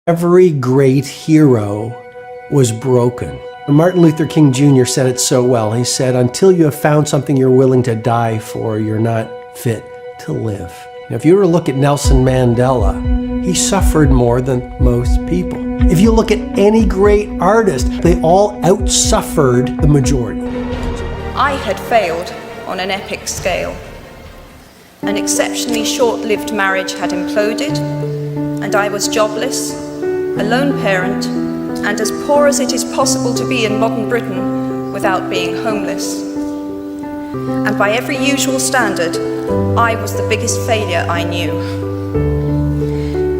Every great hero was broken. Martin Luther King Jr. said it so well. He said, until you have found something you're willing to die for, you're not fit to live. Now, if you were to look at Nelson Mandela, he suffered more than most people. If you look at any great artist, they all outsuffered the majority. I had failed on an epic scale. An exceptionally short-lived marriage had imploded, and I was jobless, a lone parent, and as poor as it is possible to be in modern Britain without being homeless. And by every usual standard, I was the biggest failure I knew.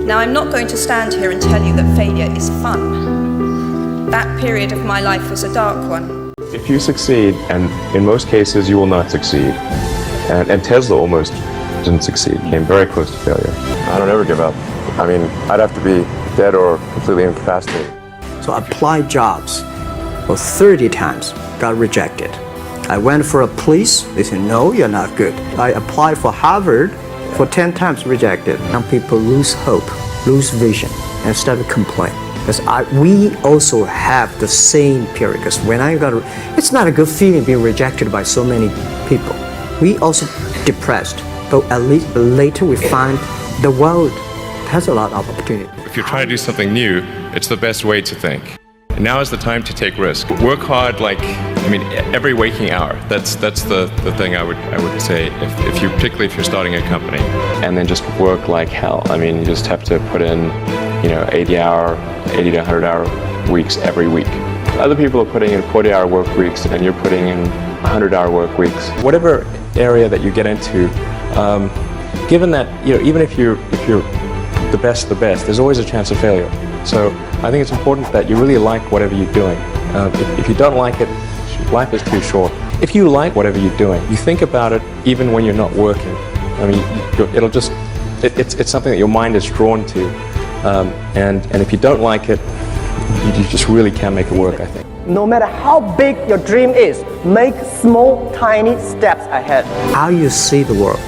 Now, I'm not going to stand here and tell you that failure is fun. That period of my life was a dark one. If you succeed, and in most cases you will not succeed, and Tesla almost didn't succeed, came very close to failure. I don't ever give up. I mean, I'd have to be dead or completely incapacitated. So I applied jobs for 30 times, got rejected. I went for a police, they said, no, you're not good. I applied for Harvard for 10 times, rejected. Some people lose hope, lose vision, and start to complain. Because we also have the same period, because when it's not a good feeling being rejected by so many people. We also depressed, but at least later we find the world has a lot of opportunity. If you're trying to do something new, it's the best way to think. And now is the time to take risk. Work hard, every waking hour. That's the thing I would say, particularly if you're starting a company. And then just work like hell. I mean, you just have to put in, 80 to 100 hour weeks every week. Other people are putting in 40-hour work weeks, and you're putting in 100-hour work weeks. Whatever area that you get into, given that, even if you're the best, there's always a chance of failure. So I think it's important that you really like whatever you're doing. If you don't like it, life is too short. If you like whatever you're doing, you think about it even when you're not working. I mean, it's something that your mind is drawn to. And if you don't like it, you just really can't make it work, I think. No matter how big your dream is, make small, tiny steps ahead. How you see the world,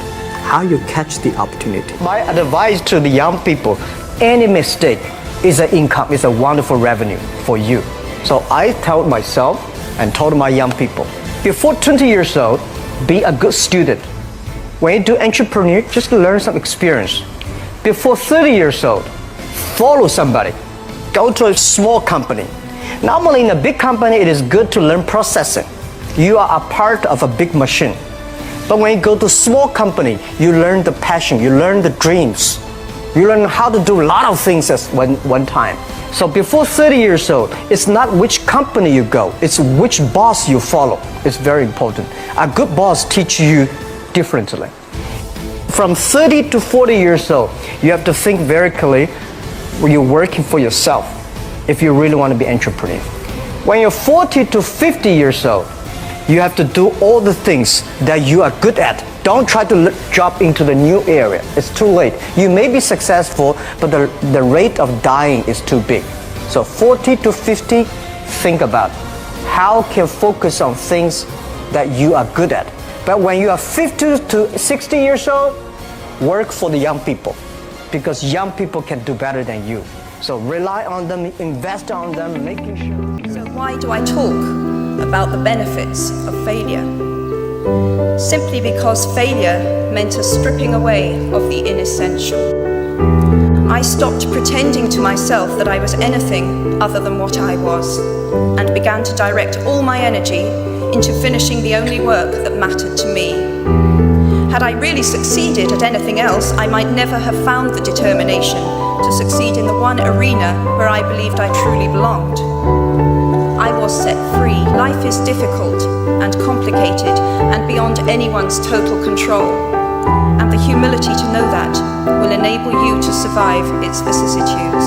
how you catch the opportunity. My advice to the young people, any mistake is an income, is a wonderful revenue for you. So I told myself and told my young people, before 20 years old, be a good student. When you do entrepreneur, just learn some experience. Before 30 years old, follow somebody. Go to a small company. Normally in a big company, it is good to learn processing. You are a part of a big machine. But when you go to a small company, you learn the passion, you learn the dreams. You learn how to do a lot of things at one time. So before 30 years old, it's not which company you go, it's which boss you follow. It's very important. A good boss teaches you differently. From 30 to 40 years old, you have to think very clearly when you're working for yourself, if you really want to be an entrepreneur. When you're 40 to 50 years old, you have to do all the things that you are good at. Don't try to jump into the new area. It's too late. You may be successful, but the rate of dying is too big. So 40 to 50, think about how can you focus on things that you are good at. But when you are 50 to 60 years old, work for the young people, because young people can do better than you. So rely on them, invest on them, making sure. So why do I talk about the benefits of failure? Simply because failure meant a stripping away of the inessential. I stopped pretending to myself that I was anything other than what I was, and began to direct all my energy into finishing the only work that mattered to me. Had I really succeeded at anything else, I might never have found the determination to succeed in the one arena where I believed I truly belonged. I was set free. Life is difficult and complicated and beyond anyone's total control. And the humility to know that will enable you to survive its vicissitudes.